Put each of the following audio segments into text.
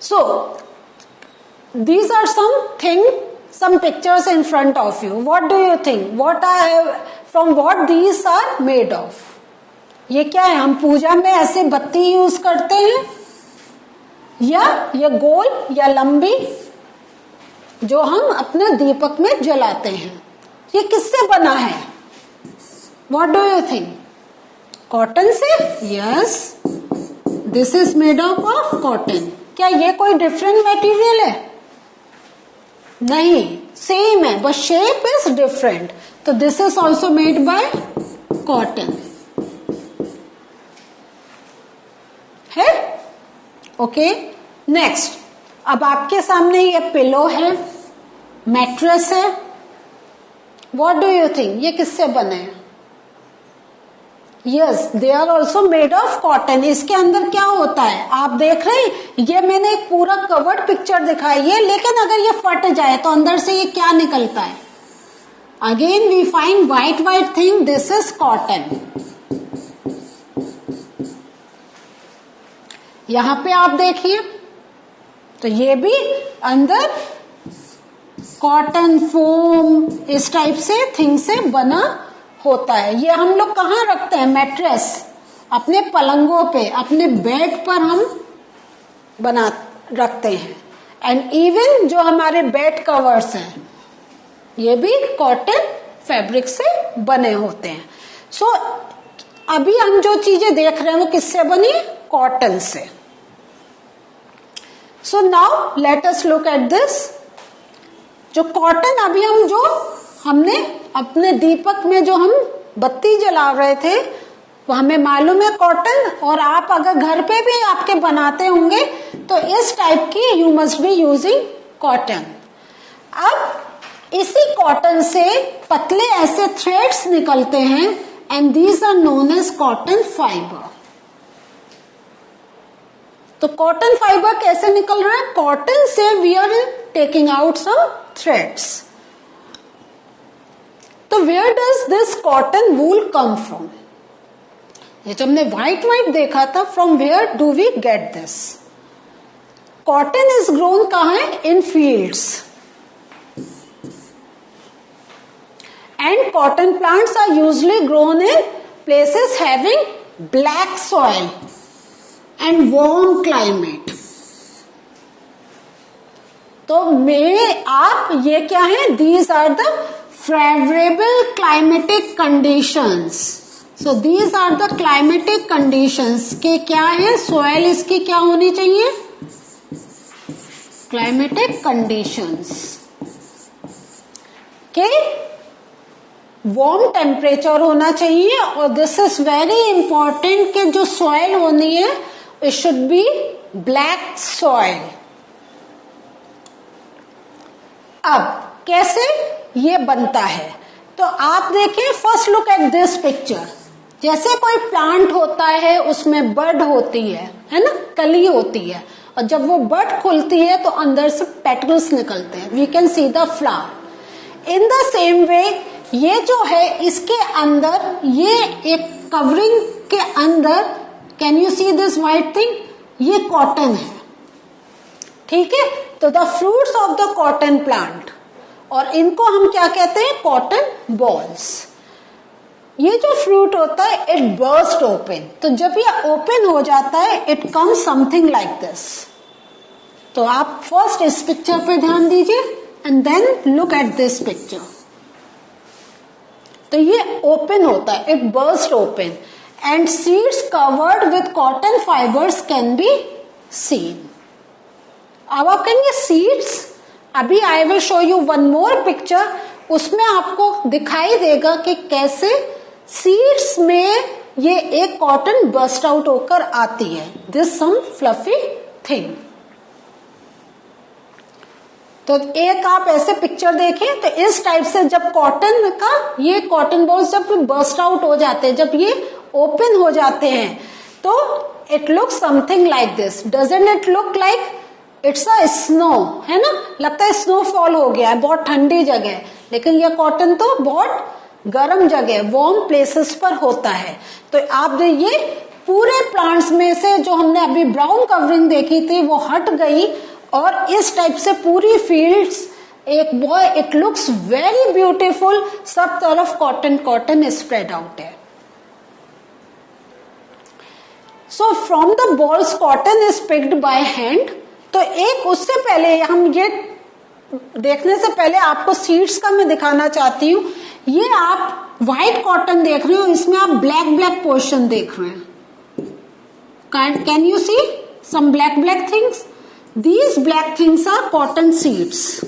So these are some pictures in front of you. What do you think? From what these are made of? ये क्या है? हम पूजा में ऐसे बत्ती यूज करते हैं, या ये गोल या लंबी जो हम अपने दीपक में जलाते हैं, ये किससे बना है? What do you think? Cotton से? Yes, this is made up of cotton. क्या ये कोई डिफरेंट मटेरियल है? नहीं, सेम है, बस शेप इज डिफरेंट. तो this is also made by cotton. है? ओके. नेक्स्ट, अब आपके सामने ये पिलो है, मैट्रेस है. What do you think? ये किससे बने हैं? Yes, they are also made of cotton. इसके अंदर क्या होता है आप देख रहे हैं? ये मैंने एक पूरा कवर्ड पिक्चर दिखाई है, लेकिन अगर ये फट जाए तो अंदर से ये क्या निकलता है? Again we find white thing. This is cotton. यहां पे आप देखिए तो ये भी अंदर कॉटन, फोम, इस टाइप से थिंग से बना होता है. ये हम लोग कहाँ रखते हैं? मैट्रेस, अपने पलंगों पे, अपने बेड पर हम बना रखते हैं. एंड इवन जो हमारे बेड कवर्स हैं ये भी कॉटन फैब्रिक से बने होते हैं. सो अभी हम जो चीजें देख रहे हैं वो किससे बनी? कॉटन से. So now let us look at this. जो कॉटन अभी हमने अपने दीपक में जो हम बत्ती जला रहे थे वो हमें मालूम है कॉटन. और आप अगर घर पे भी आपके बनाते होंगे तो इस टाइप की you must be using cotton. अब इसी कॉटन से पतले ऐसे थ्रेड्स निकलते हैं and these are known as cotton fiber. तो कॉटन फाइबर कैसे निकल रहा है? कॉटन से we are taking out some threads. तो where does this cotton wool come from? ये जब हमने व्हाइट देखा था, from where do we get this? Cotton is grown कहाँ है? In fields. And cotton plants are usually grown in places having black soil and warm climate. तो ये क्या है? These are the favorable climatic conditions. So these are the climatic conditions के क्या है? soil इसकी क्या होनी चाहिए? climatic conditions के warm temperature होना चाहिए. और this is very important कि जो soil होनी है it should be black soil. अब कैसे ये बनता है? तो आप देखिए, first look at this picture. जैसे कोई प्लांट होता है उसमें बड होती है ना, कली होती है, और जब वो बड खुलती है तो अंदर से पेटल्स निकलते हैं. We can see the flower. In the same way ये जो है इसके अंदर, ये एक कवरिंग के अंदर, can you see this white thing? ये कॉटन है. ठीक है. तो the fruits of the cotton plant, और इनको हम क्या कहते हैं? Cotton balls. ये जो फ्रूट होता है इट बर्स्ट ओपन. तो जब ये ओपन हो जाता है it comes something like this. तो आप फर्स्ट इस पिक्चर पे ध्यान दीजिए and then look at this picture. तो ये ओपन होता है, it burst open and seeds covered with cotton fibres can be seen. अब आप कहेंगे सीड्स, अभी I will show you one more picture. उसमें आपको दिखाई देगा कि कैसे सीड्स में ये एक कॉटन बर्स्ट आउट होकर आती है. This some fluffy thing. तो एक आप ऐसे पिक्चर देखें तो इस टाइप से जब कॉटन का ये कॉटन बॉल्स जब बर्स्ट आउट हो जाते हैं, जब ये ओपन हो जाते हैं, तो it looks something like this. Doesn't it look like it's a snow? है ना, लगता है स्नोफॉल हो गया है, बहुत ठंडी जगह. लेकिन ये कॉटन तो बहुत गर्म जगह, वार्म प्लेसेस पर होता है. तो आप ये पूरे प्लांट्स में से जो हमने अभी ब्राउन कवरिंग देखी थी वो हट गई और इस टाइप से पूरी फील्ड्स एक boy, it looks very beautiful, सब तरफ कॉटन कॉटन स्प्रेड आउट है। So from the balls cotton is picked by hand. तो एक उससे पहले हम ये देखने से पहले आपको सीड्स का मैं दिखाना चाहती हूँ। ये आप व्हाइट कॉटन देख रहे हो, इसमें आप ब्लैक ब्लैक पोर्शन देख रहे हैं। Can you see some black black things? These black things are cotton seeds.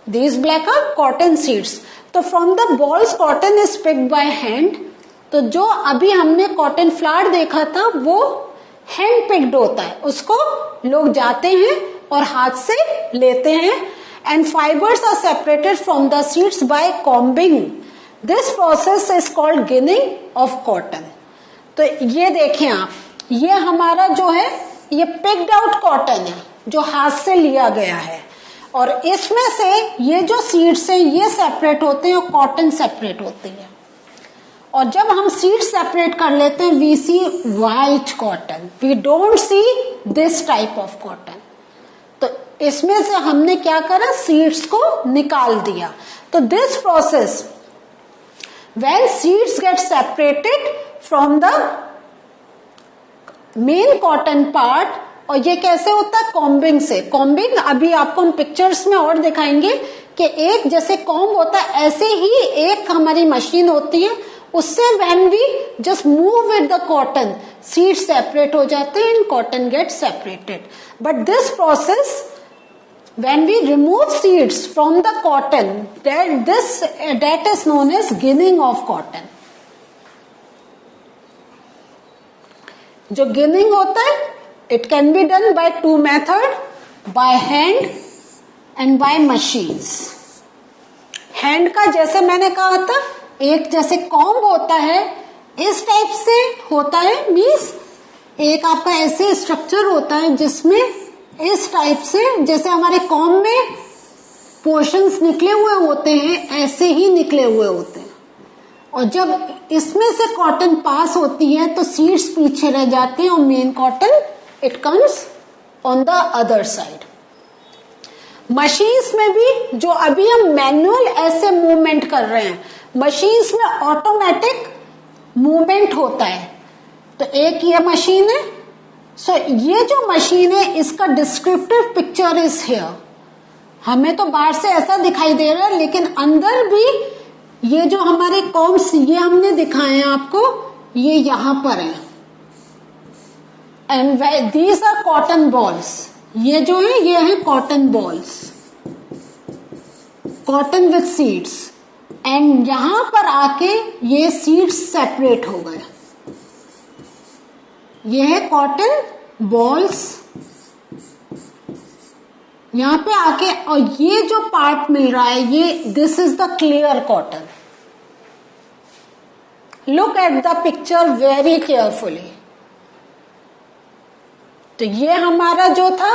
These black are cotton seeds. तो from the balls cotton is picked by hand. तो जो अभी हमने कॉटन फ्लावर देखा था वो हैंड पिक्ड होता है, उसको लोग जाते हैं और हाथ से लेते हैं। And fibres are separated from the seeds by combing. This process is called ginning of cotton. तो ये देखें आप, ये हमारा जो है ये पिक्ड आउट कॉटन है जो हाथ से लिया गया है, और इसमें से ये जो सीड्स हैं ये सेपरेट होते हैं और कॉटन सेपरेट होती है। और जब हम सीड सेपरेट कर लेते हैं we see white cotton, we don't see this type of cotton. तो इसमें से हमने क्या करा, सीड्स को निकाल दिया। तो this process when seeds get separated from the main cotton part, और ये कैसे होता है, कॉम्बिंग से। कॉम्बिंग अभी आपको हम पिक्चर्स में और दिखाएंगे कि एक जैसे कॉम्ब होता है ऐसे ही एक हमारी मशीन होती है, उससे when we just move with the cotton seed separate हो जाते हैं and cotton get separated. But this process when we remove seeds from the cotton that is known as ginning of cotton. जो ginning होता है it can be done by two method, by hand and by machines. Hand का जैसे मैंने कहा था, एक जैसे कॉम्ब होता है इस टाइप से होता है, मीन्स एक आपका ऐसे स्ट्रक्चर होता है जिसमें इस टाइप से जैसे हमारे कॉम्ब में पोर्शंस निकले हुए होते हैं ऐसे ही निकले हुए होते हैं। और जब इसमें से कॉटन पास होती है तो सीड्स पीछे रह जाते हैं और main cotton it comes on the other side. Machines में भी जो अभी हम मैनुअल ऐसे मूवमेंट कर रहे हैं, मशीन्स में ऑटोमेटिक मूवमेंट होता है। तो एक ये मशीन है। सो ये जो मशीन है इसका डिस्क्रिप्टिव पिक्चर इज हियर। हमें तो बाहर से ऐसा दिखाई दे रहा है, लेकिन अंदर भी ये जो हमारे कॉम्ब्स ये हमने दिखाए हैं आपको, ये यहां पर है। And these are cotton balls. ये जो है ये है cotton balls, cotton with seeds. And यहां पर आके ये सीड्स सेपरेट हो गए। ये है कॉटन बॉल्स यहां पे आके, और ये जो पार्ट मिल रहा है ये this is the clear cotton. Look at the picture very carefully. तो ये हमारा जो था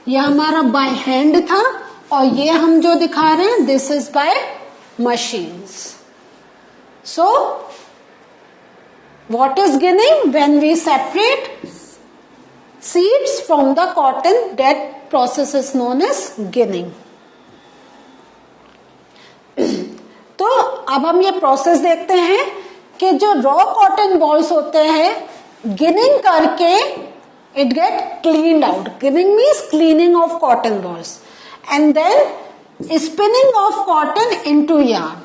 ये हमारा बाय हैंड था, और ये हम जो दिखा रहे हैं this is by machines. So what is ginning? When we separate seeds from the cotton, that process is known as ginning. तो अब हम ये प्रोसेस देखते हैं कि जो रॉ कॉटन बॉल्स होते हैं, गिनिंग करके it get cleaned out. Ginning means cleaning of cotton balls, and then spinning of cotton into yarn.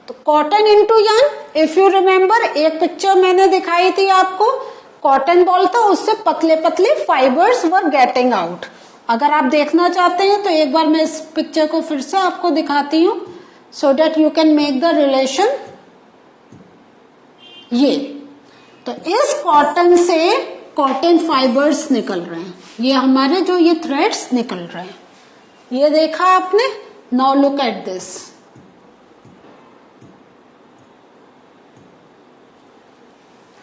तो cotton into yarn, if you remember, एक पिक्चर मैंने दिखाई थी आपको, कॉटन बॉल था, उससे पतले पतले फाइबर्स वर गेटिंग आउट। अगर आप देखना चाहते हैं तो एक बार मैं इस पिक्चर को फिर से आपको दिखाती हूँ, so that you can make the relation. ये तो इस कॉटन से कॉटन फाइबर्स निकल रहे हैं, ये हमारे जो ये थ्रेड्स निकल रहे हैं, ये देखा आपने। Now look at this.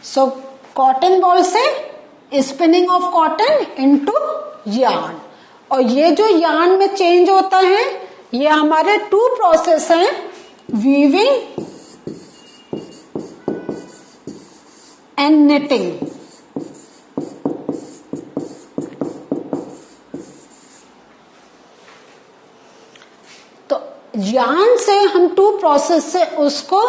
So cotton ball से spinning of cotton into yarn, और ये जो यार्न में चेंज होता है ये हमारे टू प्रोसेस हैं, वीविंग एंड निटिंग। तो यार्न से हम टू प्रोसेस से उसको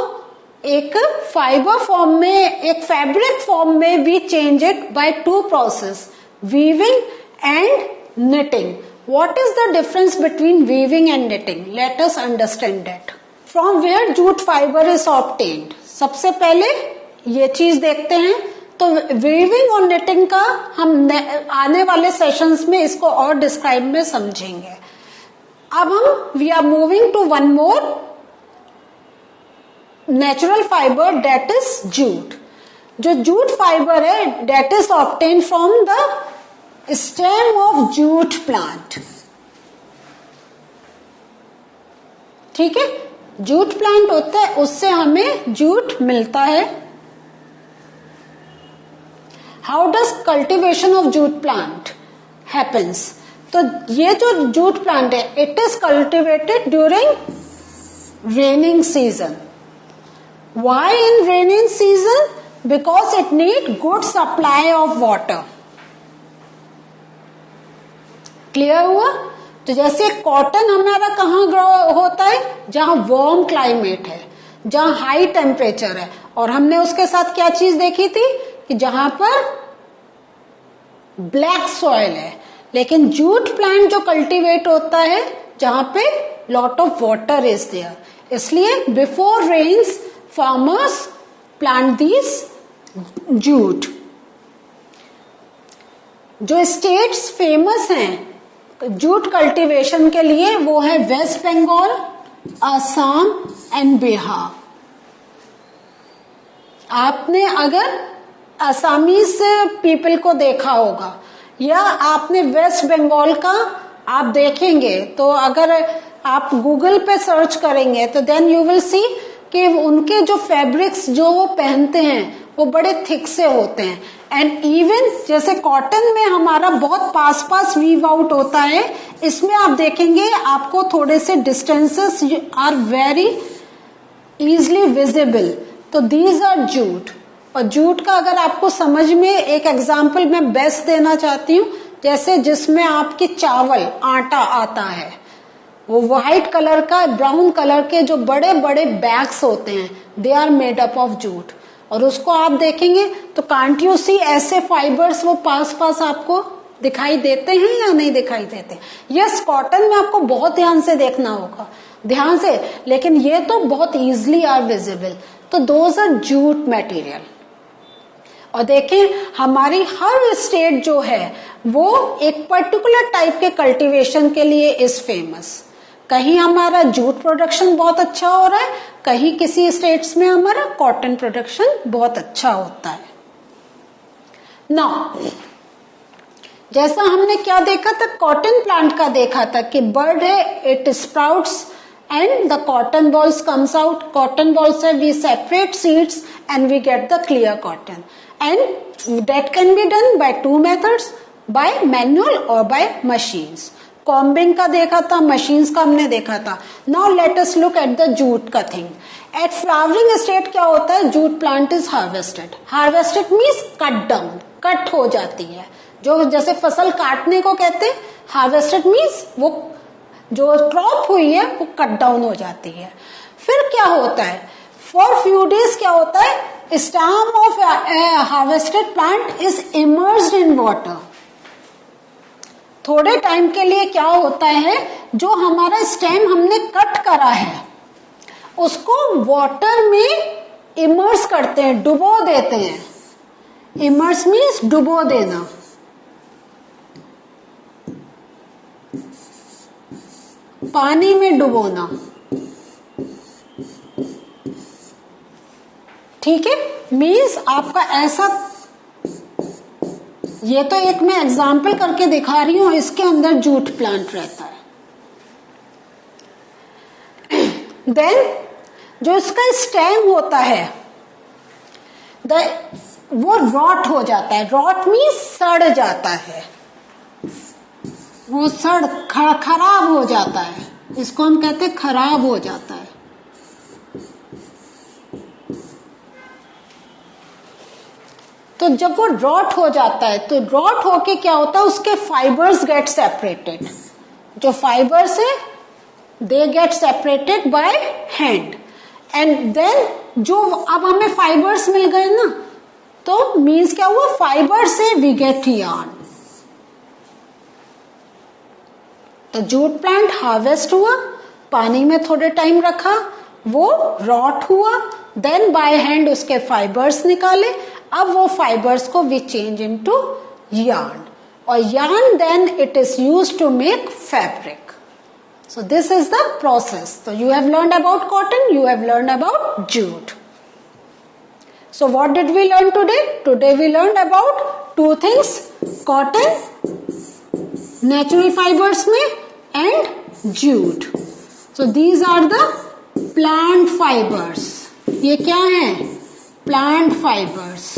एक फाइबर फॉर्म में, एक फैब्रिक फॉर्म में we change it by two process, weaving and knitting. What is the difference between weaving and knitting? Let us understand that. From where jute fiber is obtained? सबसे पहले ये चीज देखते हैं। तो weaving और knitting का हम आने वाले सेशंस में इसको और डिस्क्राइब में समझेंगे। अब हम we are moving to one more natural fiber, that is jute. जो jute fiber है that is obtained from the stem of jute plant. ठीक है, जूट प्लांट होता है, उससे हमें जूट मिलता है। How does cultivation of jute plant happens? तो ये जो जूट प्लांट है, it is cultivated during raining season. Why in raining season? Because it need good supply of water. Clear हुआ? तो जैसे कॉटन हमारा कहाँ ग्रो होता है? जहां वार्म क्लाइमेट है, जहां हाई टेम्परेचर है, और हमने उसके साथ क्या चीज देखी थी कि जहां पर ब्लैक सॉइल है। लेकिन जूट प्लांट जो कल्टीवेट होता है जहां पे lot of water is there, इसलिए before rains farmers plant this jute. जो स्टेट्स फेमस हैं जूट कल्टीवेशन के लिए वो है वेस्ट बंगाल, असम एंड बिहार। आपने अगर असमीज पीपल को देखा होगा या आपने वेस्ट बंगाल का आप देखेंगे, तो अगर आप गूगल पे सर्च करेंगे तो देन यू विल सी कि उनके जो फैब्रिक्स जो वो पहनते हैं वो बड़े थिक से होते हैं। एंड इवन जैसे कॉटन में हमारा बहुत पास पास वीव आउट होता है, इसमें आप देखेंगे आपको थोड़े से distances are very easily visible. तो दीज आर जूट। और जूट का अगर आपको समझ में एक एग्जांपल मैं बेस्ट देना चाहती हूँ, जैसे जिसमें आपकी चावल आटा आता है, वो व्हाइट कलर का, ब्राउन कलर के जो बड़े बड़े बैग्स होते हैं, they are made up of jute. और उसको आप देखेंगे तो कांट यू सी ऐसे फाइबर्स वो पास पास आपको दिखाई देते हैं या नहीं दिखाई देते? यस, कॉटन में आपको बहुत ध्यान से देखना होगा, ध्यान से, लेकिन ये तो बहुत इजीली आर विजिबल। तो दोज आर जूट मटेरियल। और देखिए हमारी हर स्टेट जो है वो एक पर्टिकुलर टाइप के कल्टीवेशन के लिए इज फेमस। कहीं हमारा जूट प्रोडक्शन बहुत अच्छा हो रहा है, कहीं किसी स्टेट्स में हमारा कॉटन प्रोडक्शन बहुत अच्छा होता है। नाउ जैसा हमने क्या देखा था, कॉटन प्लांट का देखा था कि बर्ड है, it sprouts and the cotton balls comes out. Cotton balls है, we separate seeds and we get the clear cotton, and that can be done by two methods, by manual और by machines. Combing का देखा था, machines का हमने देखा था। Now let us look at the jute का थिंग। एट फ्लावरिंग स्टेट क्या होता है? Jute plant is harvested. Harvested means cut down, cut हो जाती है, जो जैसे फसल काटने को कहते हैं। हार्वेस्टेड मीन्स वो जो क्रॉप हुई है वो कट डाउन हो जाती है। फिर क्या होता है? फॉर फ्यू डेज क्या होता है? Stem of harvested plant is immersed in water. थोड़े टाइम के लिए क्या होता है, जो हमारा स्टेम हमने कट करा है उसको वाटर में इमर्स करते हैं, डुबो देते हैं। इमर्स मीन्स डुबो देना। पानी में डुबोना, ठीक है। मीन्स आपका ऐसा, ये तो एक मैं एग्जाम्पल करके दिखा रही हूं, इसके अंदर जूट प्लांट रहता है। देन जो इसका स्टेम होता है वो रॉट हो जाता है। रॉट मीन्स सड़ जाता है, वो खराब हो जाता है। इसको हम कहते हैं खराब हो जाता है। तो जब वो रॉट हो जाता है तो रॉट होके क्या होता है, उसके फाइबर्स गेट सेपरेटेड। जो फाइबर्स है they get separated by hand and then जो अब हमें फाइबर्स मिल गए ना, तो मीन्स क्या हुआ, फाइबर से वी गेट यार्न। तो जूट प्लांट हार्वेस्ट हुआ, पानी में थोड़े टाइम रखा, वो रॉट हुआ, देन बाय हैंड उसके फाइबर्स निकाले, अब वो फाइबर्स को वी चेंज इनटू यार्न, और yarn then it is used to make fabric. So this is the process. So you have learned about cotton, you have learned about jute. So what did we learn today? Today we learned about two things, cotton, natural fibers में, and jute. So these are the plant fibers. ये क्या है? Plant fibers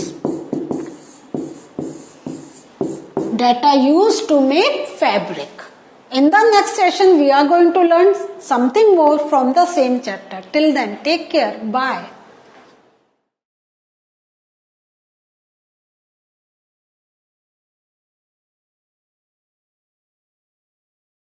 that are used to make fabric. In the next session, we are going to learn something more from the same chapter. Till then, take care. Bye.